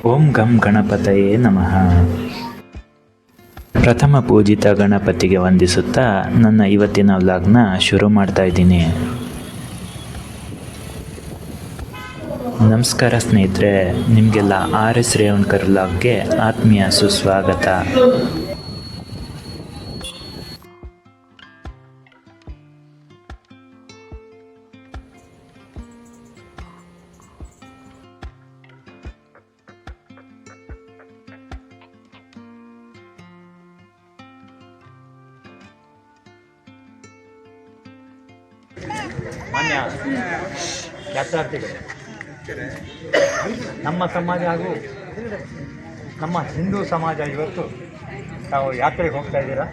ಓಂ ಗಂ ಗಣಪತಯೇ ನಮಃ. ಪ್ರಥಮ ಪೂಜಿತ ಗಣಪತಿಗೆ ವಂದಿಸುತ್ತಾ ನನ್ನ ಇವತ್ತಿನ ವ್ಲಾಗ್ನ ಶುರು ಮಾಡ್ತಾ ಇದ್ದೀನಿ. ನಮಸ್ಕಾರ ಸ್ನೇಹಿತರೆ, ನಿಮಗೆಲ್ಲ RS ರೇವಣ್ಕರ್ ವ್ಲಾಗ್ಗೆ ಆತ್ಮೀಯ ಸುಸ್ವಾಗತ. ಮಾನ್ಯ ಯಾತ್ರಾರ್ಥಿಗಳು, ನಮ್ಮ ಸಮಾಜ ಹಾಗೂ ನಮ್ಮ ಹಿಂದೂ ಸಮಾಜ ಇವತ್ತು ತಾವು ಯಾತ್ರೆಗೆ ಹೋಗ್ತಾ ಇದ್ದೀರಾ.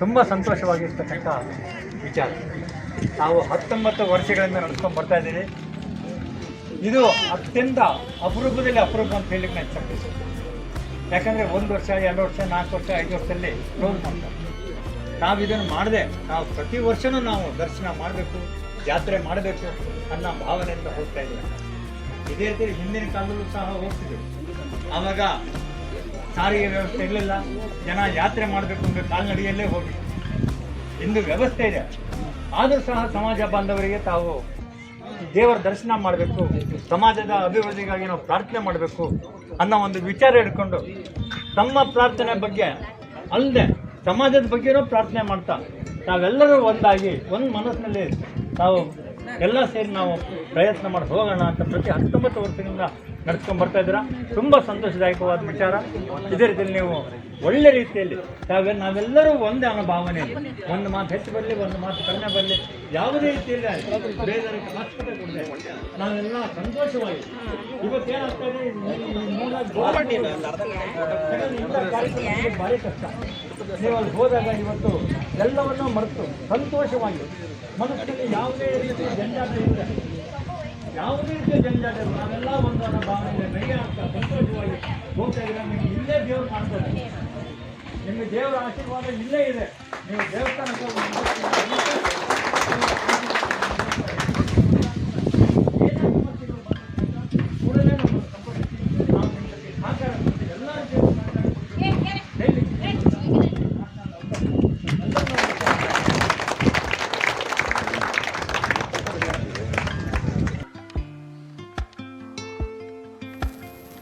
ತುಂಬ ಸಂತೋಷವಾಗಿರ್ತಕ್ಕಂಥ ವಿಚಾರ. ನಾವು 19 ವರ್ಷಗಳಿಂದ ನಡೆಸ್ಕೊಂಡು ಬರ್ತಾ ಇದ್ದೀವಿ. ಇದು ಅತ್ಯಂತ ಅಪರೂಪದಲ್ಲಿ ಅಪರೂಪ ಅಂತ ಹೇಳಲಿಕ್ಕೆ ನಾನು ಇಷ್ಟಪಡ್ತೀನಿ. ಯಾಕಂದರೆ 1 ವರ್ಷ 2 ವರ್ಷ 4 ವರ್ಷ 5 ವರ್ಷದಲ್ಲಿ ಕ್ಲೋಸ್ ಮಾಡ್ತಾರೆ. ನಾವು ಇದನ್ನು ಮಾಡದೆ ನಾವು ಪ್ರತಿ ವರ್ಷವೂ ನಾವು ದರ್ಶನ ಮಾಡಬೇಕು, ಯಾತ್ರೆ ಮಾಡಬೇಕು ಅನ್ನೋ ಭಾವನೆಯಿಂದ ಹೋಗ್ತಾ ಇದ್ದೀವಿ. ಇದೇ ರೀತಿ ಹಿಂದಿನ ಕಾಲದಲ್ಲೂ ಸಹ ಹೋಗ್ತಿದ್ವಿ. ಆವಾಗ ಸಾರಿಗೆ ವ್ಯವಸ್ಥೆ ಇರಲಿಲ್ಲ. ಜನ ಯಾತ್ರೆ ಮಾಡಬೇಕು ಅಂದರೆ ಕಾಲ್ನಡಿಗೆಯಲ್ಲೇ ಹೋಗಿ. ಇಂದು ವ್ಯವಸ್ಥೆ ಇದೆ, ಆದರೂ ಸಹ ಸಮಾಜ ಬಾಂಧವರಿಗೆ ತಾವು ದೇವರ ದರ್ಶನ ಮಾಡಬೇಕು, ಸಮಾಜದ ಅಭಿವೃದ್ಧಿಗಾಗಿ ನಾವು ಪ್ರಾರ್ಥನೆ ಮಾಡಬೇಕು ಅನ್ನೋ ಒಂದು ವಿಚಾರ ಇಟ್ಕೊಂಡು ತಮ್ಮ ಪ್ರಾರ್ಥನೆ ಬಗ್ಗೆ ಅಲ್ಲದೆ ಸಮಾಜದ ಬಗ್ಗೆನೂ ಪ್ರಾರ್ಥನೆ ಮಾಡ್ತಾ ನಾವೆಲ್ಲರೂ ಒಂದಾಗಿ ಒಂದು ಮನಸ್ಸಿನಲ್ಲಿ ನಾವು ಎಲ್ಲ ಸೇರಿ ನಾವು ಪ್ರಯತ್ನ ಮಾಡಿ ಹೋಗೋಣ ಅಂತ ಪ್ರತಿ 19 ವರ್ಷದಿಂದ ನಡೆಸ್ಕೊಂಡು ಬರ್ತಾ ಇದ್ದೀರಾ. ತುಂಬ ಸಂತೋಷದಾಯಕವಾದ ವಿಚಾರ. ಇದೇ ರೀತಿಯಲ್ಲಿ ನೀವು ಒಳ್ಳೆ ರೀತಿಯಲ್ಲಿ ನಾವೆಲ್ಲರೂ ಒಂದೇ ಅನ್ನೋ ಭಾವನೆ, ಒಂದು ಮಾತು ಹೆಚ್ಚು ಬರಲಿ, ಒಂದು ಮಾತು ಕಡಿಮೆ ಬರಲಿ, ಯಾವುದೇ ರೀತಿಯಲ್ಲಿ ಬೇರೆಯವರಿಗೆ ಅವಶ್ಯಕತೆ ಕೊಡದೆ ನಾವೆಲ್ಲ ಸಂತೋಷವಾಗಿ ಇವತ್ತೇನಾಗ್ತಾ ಇದೆ, ಭಾರಿ ಕಷ್ಟ. ನೀವು ಅಲ್ಲಿ ಹೋದಾಗ ಇವತ್ತು ಎಲ್ಲವನ್ನೂ ಮರೆತು ಸಂತೋಷವಾಗಿ ಮನಸ್ಸಿನಲ್ಲಿ ಯಾವುದೇ ರೀತಿಯ ಜಂಜಾಟ ಇಲ್ಲ, ಯಾವುದೇ ರೀತಿಯ ಜಂಜಾಟ ಇಲ್ಲ, ನಾವೆಲ್ಲ ಒಂದರ ಭಾವನೆಯಲ್ಲಿ ನಗೆ ಆಗ್ತಾ ಸಂತೋಷವಾಗಿ ಹೋಗ್ತಾ ಇದ್ರೆ ನಿಮಗೆ ಇಲ್ಲೇ ದೇವರು ಕಾಣ್ತಾರೆ. ನಿಮಗೆ ದೇವರ ಆಶೀರ್ವಾದ ಇಲ್ಲೇ ಇದೆ. ನೀವು ದೇವಸ್ಥಾನಕ್ಕೆ ಕೂಡಲೇ ನಮ್ಮ ಸಂಪರ್ಕ ನಾವು ನಿಮಗೆ ಸಹಕಾರ ಕೊಡ್ತೀವಿ. ಎಲ್ಲ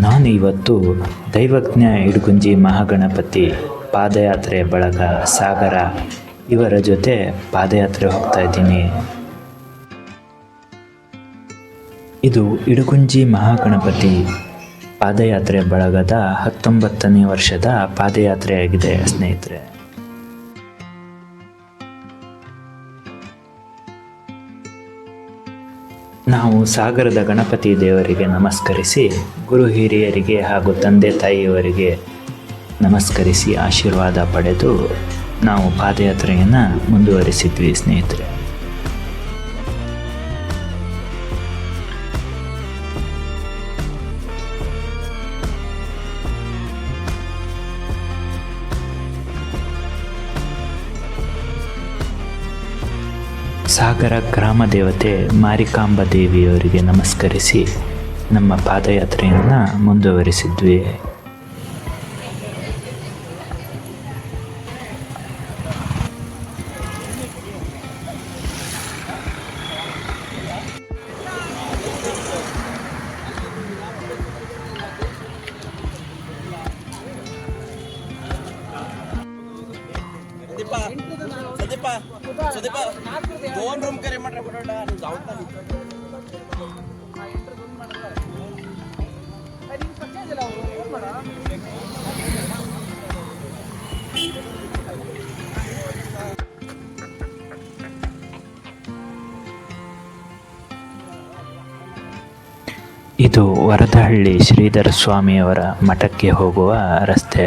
ನಾನು ಇವತ್ತು ದೈವಜ್ಞ ಇಡಗುಂಜಿ ಮಹಾಗಣಪತಿ ಪಾದಯಾತ್ರೆ ಬಳಗ ಸಾಗರ ಇವರ ಜೊತೆ ಪಾದಯಾತ್ರೆ ಹೋಗ್ತಾ ಇದ್ದೀನಿ. ಇದು ಇಡಗುಂಜಿ ಮಹಾಗಣಪತಿ ಪಾದಯಾತ್ರೆ ಬಳಗದ 19ನೇ ವರ್ಷದ ಪಾದಯಾತ್ರೆಯಾಗಿದೆ ಸ್ನೇಹಿತರೆ. ನಾವು ಸಾಗರದ ಗಣಪತಿ ದೇವರಿಗೆ ನಮಸ್ಕರಿಸಿ, ಗುರು ಹಿರಿಯರಿಗೆ ಹಾಗೂ ತಂದೆ ತಾಯಿಯವರಿಗೆ ನಮಸ್ಕರಿಸಿ ಆಶೀರ್ವಾದ ಪಡೆದು ನಾವು ಪಾದಯಾತ್ರೆಯನ್ನು ಮುಂದುವರಿಸಿದ್ವಿ ಸ್ನೇಹಿತರೆ. ಸಾಗರ ಗ್ರಾಮ ದೇವತೆ ಮಾರಿಕಾಂಬ ದೇವಿಯವರಿಗೆ ನಮಸ್ಕರಿಸಿ ನಮ್ಮ ಪಾದಯಾತ್ರೆಯನ್ನು ಮುಂದುವರಿಸಿದ್ವಿ. दोन रूम करे म्हटलं बरोबर जाऊ ಇದು ವರದಹಳ್ಳಿ ಶ್ರೀಧರ ಸ್ವಾಮಿಯವರ ಮಠಕ್ಕೆ ಹೋಗುವ ರಸ್ತೆ.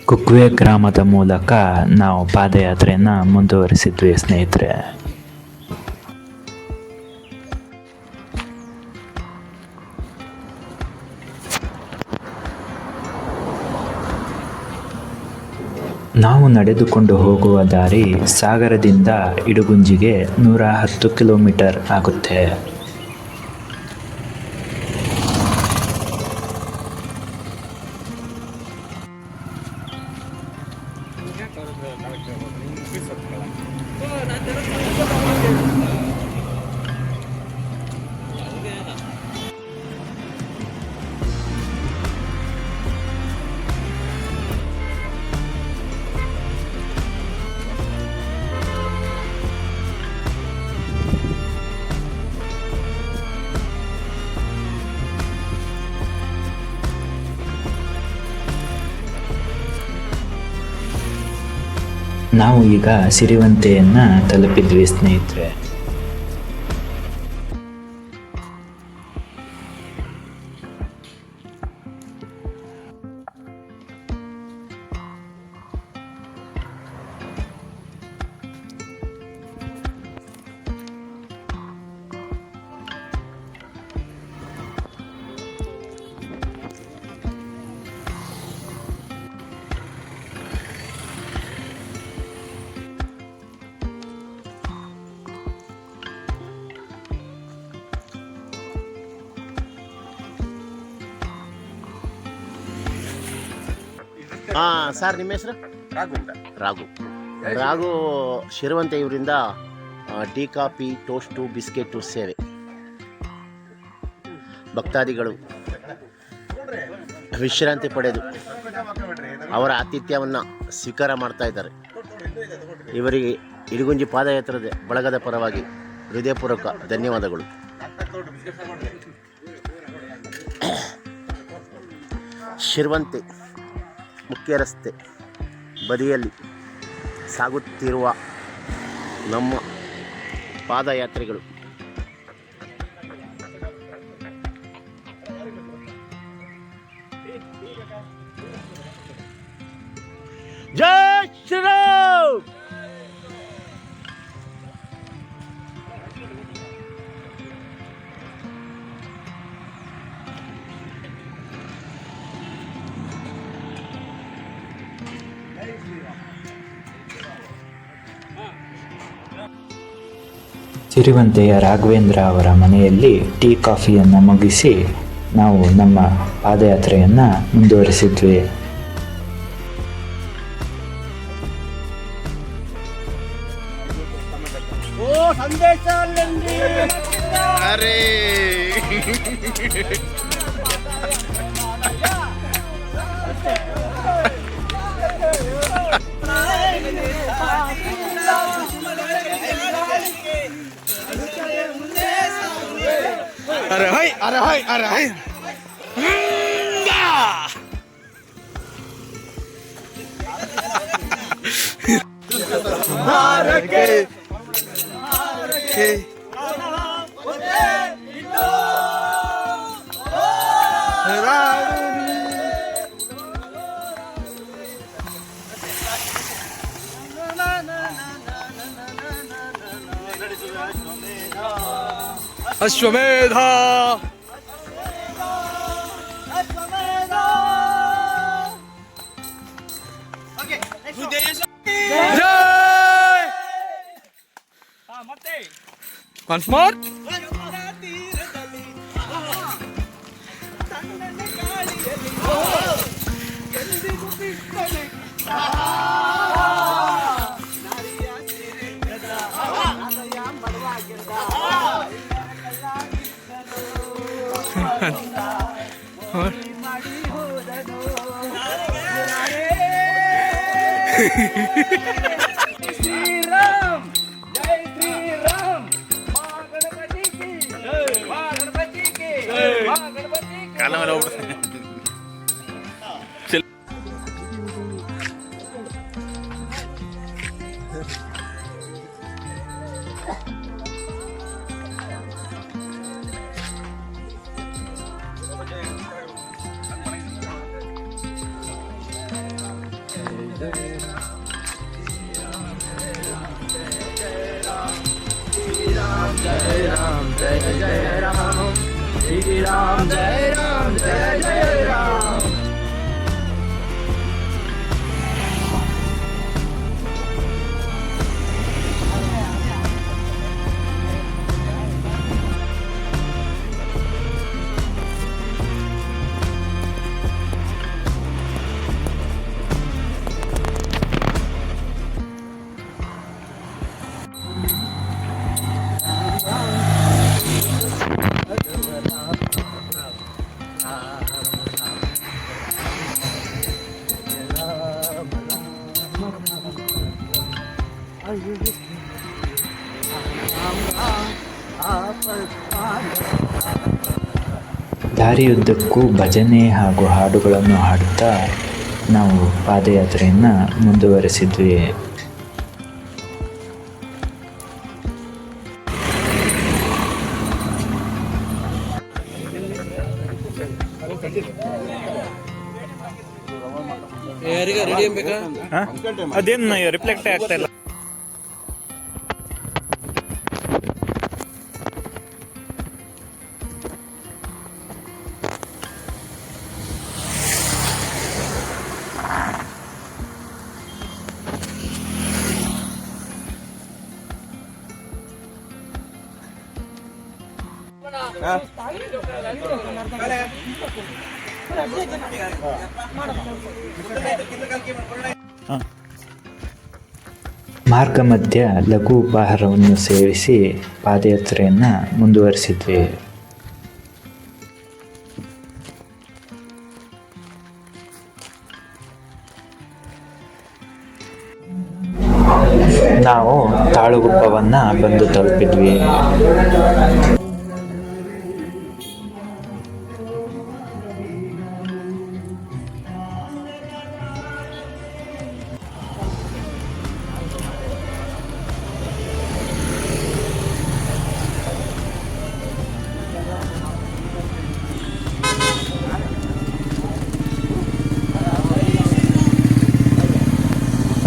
ಕುಕ್ವೆ ಗ್ರಾಮದ ಮೂಲಕ ನಾವು ಪಾದಯಾತ್ರೆಯನ್ನು ಮುಂದುವರಿಸಿದ್ವಿ ಸ್ನೇಹಿತರೆ. ನಾವು ನಡೆದುಕೊಂಡು ಹೋಗುವ ದಾರಿ ಸಾಗರದಿಂದ ಇಡುಗುಂಜಿಗೆ 110 ಕಿಲೋಮೀಟರ್ ಆಗುತ್ತೆ. ನಾವು ಈಗ ಸಿರಿವಂತೆಯನ್ನು ತಲುಪಿದ್ವಿ ಸ್ನೇಹಿತರೆ. ಸರ್ ನಿಮ್ಮ ಹೆಸರು? ರಾಘು ಶಿರವಂತೆ ಇವರಿಂದ ಟೀ ಕಾಫಿ ಟೋಸ್ಟು ಬಿಸ್ಕೆಟು ಸೇವೆ. ಭಕ್ತಾದಿಗಳು ವಿಶ್ರಾಂತಿ ಪಡೆದು ಅವರ ಆತಿಥ್ಯವನ್ನು ಸ್ವೀಕಾರ ಮಾಡ್ತಾ ಇದ್ದಾರೆ. ಇವರಿಗೆ ಇಡಗುಂಜಿ ಪಾದಯಾತ್ರದ ಬಳಗದ ಪರವಾಗಿ ಹೃದಯಪೂರ್ವಕ ಧನ್ಯವಾದಗಳು. ಶಿರವಂತೆ ಮುಖ್ಯ ರಸ್ತೆ ಬದಿಯಲ್ಲಿ ಸಾಗುತ್ತಿರುವ ನಮ್ಮ ಪಾದಯಾತ್ರೆಗಳು ಜೈ ಶ್ರೀರಾಮ್. ಸಿರಿವಂತೆಯ ರಾಘವೇಂದ್ರ ಅವರ ಮನೆಯಲ್ಲಿ ಟೀ ಕಾಫಿಯನ್ನು ಮುಗಿಸಿ ನಾವು ನಮ್ಮ ಪಾದಯಾತ್ರೆಯನ್ನು ಮುಂದುವರಿಸಿದ್ವಿ. अरे हाय अश्वमेधा once more. श्रीराम जय श्रीराम मां गणपति की मां गणपति की मां गणपति की काला वाला ದಾರಿಯುದ್ದಕ್ಕೂ ಭಜನೆ ಹಾಗೂ ಹಾಡುಗಳನ್ನು ಹಾಡುತ್ತಾ ನಾವು ಪಾದಯಾತ್ರೆಯನ್ನು ಮುಂದುವರೆಸಿದ್ವಿ. ಯಾರಿಗೆ ರೆಡಿ ಬೇಕಾ? ಅದೇನು ರಿಫ್ಲೆಕ್ಟ್ ಆಗ್ತಾ ಇಲ್ಲ. ಮಾರ್ಗ ಮಧ್ಯ ಲಘು ಉಪಹಾರವನ್ನು ಸೇವಿಸಿ ಪಾದಯಾತ್ರೆಯನ್ನು ಮುಂದುವರಿಸಿದ್ವಿ. ನಾವು ತಾಳುಗುಪ್ಪವನ್ನು ಬಂದು ತಲುಪಿದ್ವಿ.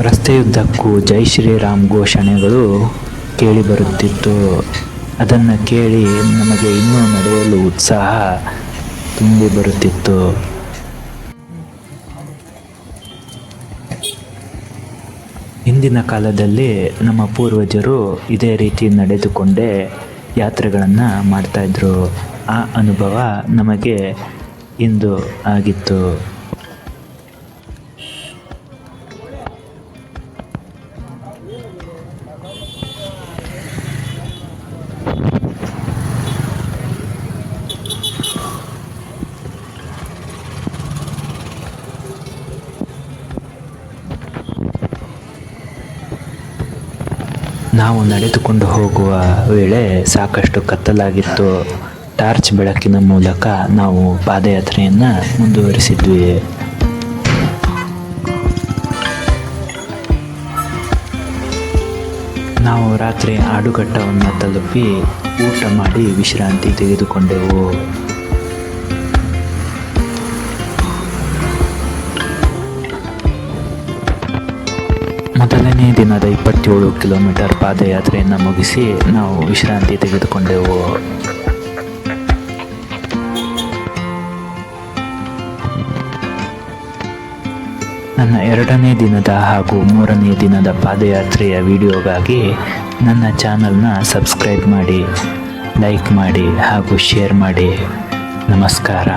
ರಸ್ತೆಯುದ್ದಕ್ಕೂ ಜೈ ಶ್ರೀರಾಮ್ ಘೋಷಣೆಗಳು ಕೇಳಿಬರುತ್ತಿತ್ತು. ಅದನ್ನು ಕೇಳಿ ನಮಗೆ ಇನ್ನೂ ನಡೆಯಲು ಉತ್ಸಾಹ ತುಂಬಿ ಬರುತ್ತಿತ್ತು. ಹಿಂದಿನ ಕಾಲದಲ್ಲಿ ನಮ್ಮ ಪೂರ್ವಜರು ಇದೇ ರೀತಿ ನಡೆದುಕೊಂಡೇ ಯಾತ್ರೆಗಳನ್ನು ಮಾಡ್ತಾಯಿದ್ರು. ಆ ಅನುಭವ ನಮಗೆ ಇಂದು ಆಗಿತ್ತು. ನಾವು ನಡೆದುಕೊಂಡು ಹೋಗುವ ವೇಳೆ ಸಾಕಷ್ಟು ಕತ್ತಲಾಗಿತ್ತು. ಟಾರ್ಚ್ ಬೆಳಕಿನ ಮೂಲಕ ನಾವು ಪಾದಯಾತ್ರೆಯನ್ನು ಮುಂದುವರಿಸಿದ್ವಿ. ನಾವು ರಾತ್ರಿ ಆಡುಘಟ್ಟವನ್ನು ತಲುಪಿ ಊಟ ಮಾಡಿ ವಿಶ್ರಾಂತಿ ತೆಗೆದುಕೊಂಡೆವು. ಮೊದಲನೇ ದಿನದ 27 ಕಿಲೋಮೀಟರ್ ಪಾದಯಾತ್ರೆಯನ್ನು ಮುಗಿಸಿ ನಾವು ವಿಶ್ರಾಂತಿ ತೆಗೆದುಕೊಂಡೆವು. ನನ್ನ 2ನೇ ದಿನದ ಹಾಗೂ 3ನೇ ದಿನದ ಪಾದಯಾತ್ರೆಯ ವಿಡಿಯೋಗಾಗಿ ನನ್ನ ಚಾನಲ್ನ ಸಬ್ಸ್ಕ್ರೈಬ್ ಮಾಡಿ, ಲೈಕ್ ಮಾಡಿ ಹಾಗೂ ಶೇರ್ ಮಾಡಿ. ನಮಸ್ಕಾರ.